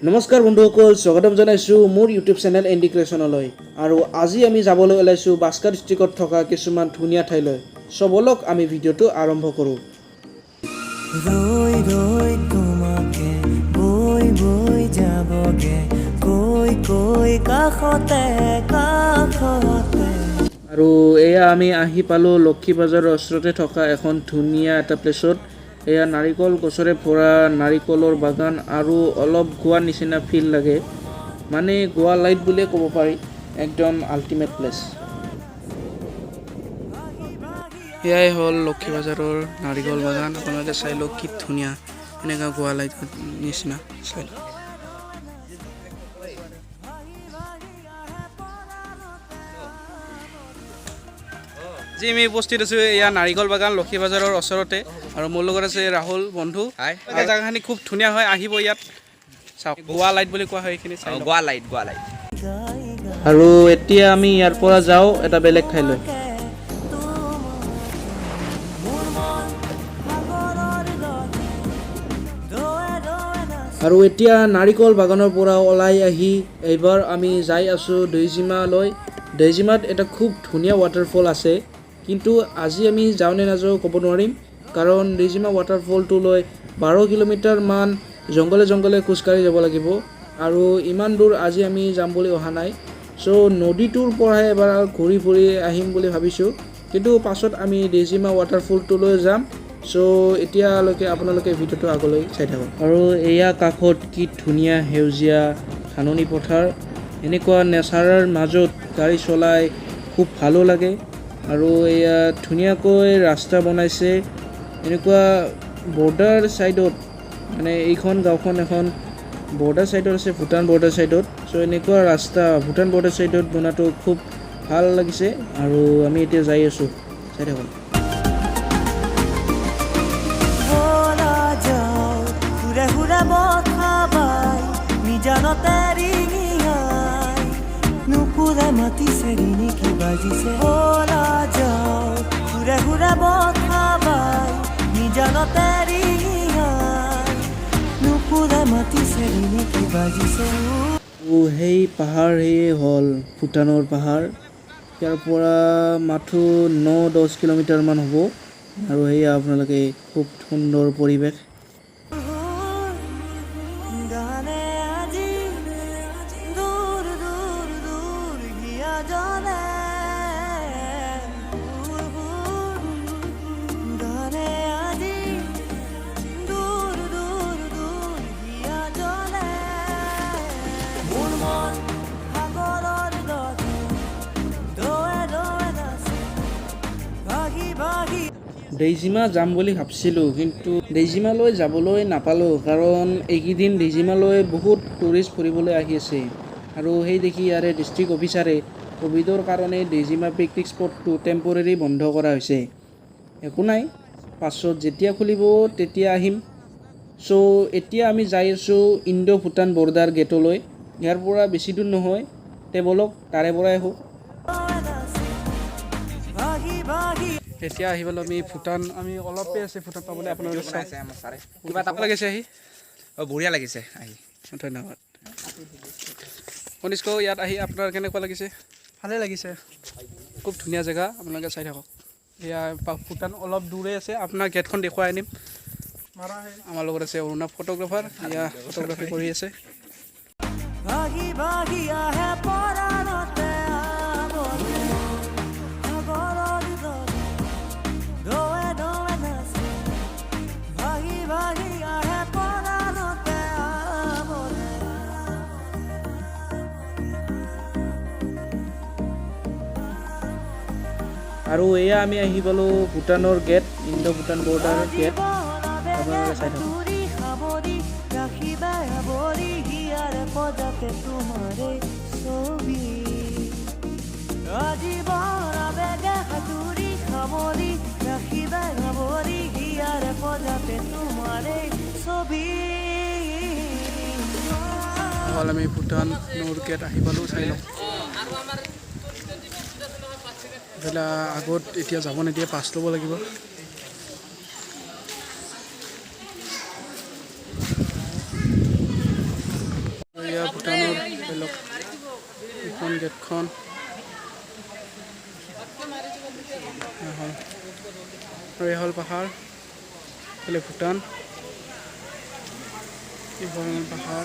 নমস্কাৰ বন্ধুসকল, স্বাগতম জনাইছোঁ মোৰ ইউটিউব চেনেল ইণ্ডিক্ৰেশ্যনলৈ। আৰু আজি আমি যাবলৈ ওলাইছোঁ বাক্সা ডিষ্ট্ৰিক্টত থকা কিছুমান ধুনীয়া ঠাইলৈ। বলক আমি ভিডিঅ'টো আৰম্ভ কৰোঁ। ৰৈ ৰৈ তোমাকে বৈ বৈ যাবগে কৈ কৈ কাষতে কাষতে। আৰু এয়া আমি আহি পালোঁ লক্ষী বাজাৰৰ ওচৰতে থকা এখন ধুনীয়া এটা প্লেচত। এয়া নাৰিকল গছৰে ভৰা নাৰিকলৰ বাগান আৰু অলপ গোৱা নিচিনা ফিল লাগে, মানে গোৱা লাইট বুলিয়ে ক'ব পাৰি। একদম আল্টিমেট প্লেচ। এয়াই হ'ল লক্ষী বাজাৰৰ নাৰিকল বাগান। আপোনালোকে চাই লওক কি ধুনীয়া, এনেকুৱা গোৱা লাইট নিচিনা চাই লওক। যি আমি উপস্থিত আছোঁ এয়া নাৰিকল বাগান লক্ষী বাজাৰৰ ওচৰতে, আৰু মোৰ লগত আছে ৰাহুল বন্ধু। জেগাখিনি খুব ধুনীয়া হয়, আহিব ইয়াত চাওক। গোৱা লাইট বুলি কোৱা হয় এইখিনি, গোৱা লাইট। আৰু এতিয়া আমি ইয়াৰ পৰা যাওঁ এটা বেলেগ ঠাইলৈ। আৰু এতিয়া নাৰিকল বাগানৰ পৰা ওলাই আহি এইবাৰ আমি যাই আছোঁ দৈজিমালৈ। দৈজিমাত এটা খুব ধুনীয়া ৱাটাৰফল আছে, কিন্তু আজি আমি যাওঁ নে নাযাওঁ ক'ব নোৱাৰিম, কাৰণ দৈজিমা ৱাটাৰফলটোলৈ 12 কিলোমিটাৰমান জংঘলে খোজকাঢ়ি যাব লাগিব, আৰু ইমান দূৰ আজি আমি যাম বুলি অহা নাই। চ' নদীটোৰ পৰাই এবাৰ ঘূৰি ফুৰি আহিম বুলি ভাবিছোঁ, কিন্তু পাছত আমি দৈজিমা ৱাটাৰফলটোলৈ যাম। চ' এতিয়ালৈকে আপোনালোকে ভিডিঅ'টো আগলৈ চাই থাকক। আৰু এয়া কাষত কি ধুনীয়া সেউজীয়া ধাননি পথাৰ। এনেকুৱা নেচাৰৰ মাজত গাড়ী চলাই খুব ভালো লাগে। আৰু এয়া ধুনীয়াকৈ ৰাস্তা বনাইছে, এনেকুৱা বৰ্ডাৰ ছাইডত, মানে এইখন গাঁওখন এখন বৰ্ডাৰ ছাইডত আছে, ভূটান বৰ্ডাৰ ছাইডত। চ' এনেকুৱা ৰাস্তা ভূটান বৰ্ডাৰ ছাইডত বনোৱাটো খুব ভাল লাগিছে, আৰু আমি এতিয়া যাই আছোঁ, চাই থাকক। মাতিছে ৰিণি কি বাজিছে ওলা যাও ঘুৰে ঘুৰে বখাবাই নিজানতে নুপুৰে মাতিছে ৰিণি কি বাজিছে। সেই পাহাৰ সেয়ে হ'ল ভূটানৰ পাহাৰ। ইয়াৰ পৰা মাথো 9-10 কিলোমিটাৰমান হ'ব, আৰু সেয়া আপোনালোকে খুব সুন্দৰ পৰিৱেশ। দৈজিমা যাম বুলি ভাবিছিলোঁ, কিন্তু দৈজিমালৈ যাবলৈ নাপালোঁ, কাৰণ এইকেইদিন দৈজিমালৈ বহুত টুৰিষ্ট ফুৰিবলৈ আহি আছে। আৰু সেই দেখি ইয়াৰে ডিষ্ট্ৰিক্ট অফিচাৰে ক'ভিডৰ কাৰণে দৈজিমা পিকনিক স্পটটো টেম্পৰেৰী বন্ধ কৰা হৈছে। একো নাই, পাছত যেতিয়া খুলিব তেতিয়া আহিম। চ' এতিয়া আমি যাই আছোঁ ইণ্ডো-ভূটান বৰ্ডাৰ গেটলৈ। ইয়াৰ পৰা বেছি দূৰ নহয়, বলক তাৰে পৰাই আহোঁ। এতিয়া আহি পালোঁ আমি ভূটান। আমি অলপে আছে ভূটান পাবলৈ। আপোনালোকে কিবা এটা লাগিছে আহি? বঢ়িয়া লাগিছে আহি, ধন্যবাদ। কনিষ্ক, ইয়াত আহি আপোনাৰ কেনেকুৱা লাগিছে? ভালে লাগিছে, খুব ধুনীয়া জেগা, আপোনালোকে চাই থাকক। এয়া ভূটান অলপ দূৰে আছে, আপোনাৰ গেটখন দেখুৱাই আনিম। আমাৰ লগত আছে অৰুণাভ ফটোগ্ৰাফাৰ, এয়া ফটোগ্ৰাফী কৰি আছে। আৰু এয়া আমি আহি পালোঁ ভূটানৰ গেট, ইণ্ডো-ভূটান বৰ্ডাৰ গেট। আপোনালোকে চাই থাকক। আমি ভূটানৰ গেট আহি পালোঁ, চাই লওক। এইফালে আগত এতিয়া যাব নিদিয়ে, পাছ ল'ব লাগিব। গেটখন আৰু এই হ'ল পাহাৰ এইফালে ভূটান এইখন পাহাৰ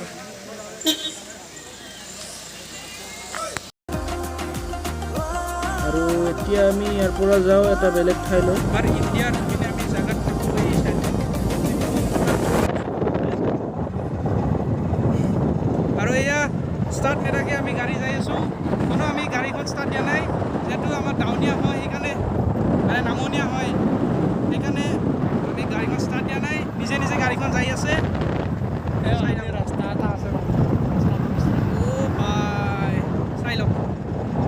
আৰু এতিয়া আমি ইয়াৰ পৰা যাওঁ এটা বেলেগ ঠাইলৈ আমাৰ ইণ্ডিয়াৰ পিনে আমি জাগাত আৰু এয়া ষ্টাৰ্ট নেথাকে আমি গাড়ী যাই আছোঁ কোনো আমি গাড়ীখন ষ্টাৰ্ট দিয়া নাই যিহেতু আমাৰ ডাউনীয়া হয় সেইকাৰণে মানে নামনীয়া হয় সেইকাৰণে আমি গাড়ীখন ষ্টাৰ্ট দিয়া নাই নিজে নিজে গাড়ীখন যাই আছে ৰাস্তা এটা আছে অ' ভাই চাই লওক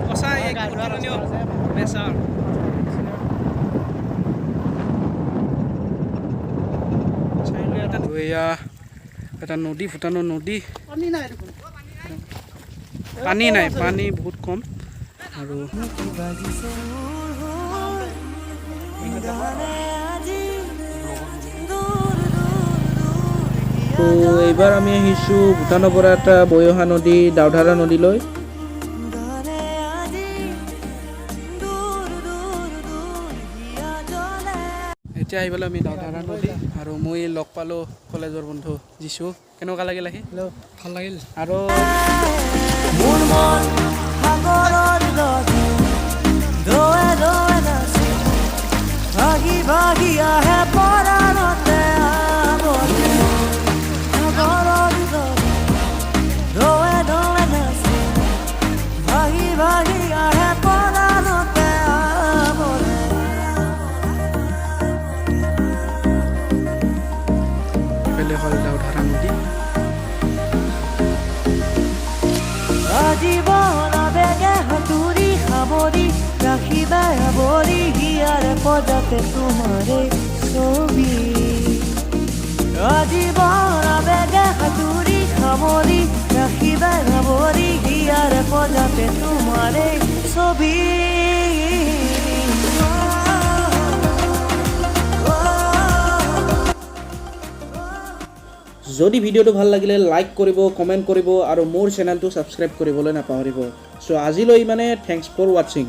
সঁচাই এক অতুলনীয় নেচাৰ এয়া এটা নদী ভূটানৰ নদী পানী নাই পানী বহুত কম আৰু তো এইবাৰ আমি আহিছোঁ ভূটানৰ পৰা এটা বৈ অহা নদী দাউধাৰা নদীলৈ এতিয়া আহি পালোঁ আমি দাউধাৰা নদী আৰু মই লগ পালোঁ কলেজৰ বন্ধু যিছু কেনেকুৱা লাগিল আহি ভাল লাগিল আৰু দাউধাৰা নদী জীৱন বেগে হাতুৰি সাৱৰি ৰাখিবা আৱৰি হিয়াৰে পদতে তোমাৰে ছবি জীৱন বেগে হাতুৰি সাৱৰি ৰাখিবা আৱৰি হিয়াৰে পদতে তোমাৰে ছবি যদি ভিডিঅ'টো ভাল লাগিলে লাইক কৰিব কমেণ্ট কৰিব আৰু মোৰ চেনেলটো ছাবস্ক্ৰাইব কৰিবলৈ নাপাহৰিব চ' আজিলৈ মানে থেংকছ ফৰ ৱাচিং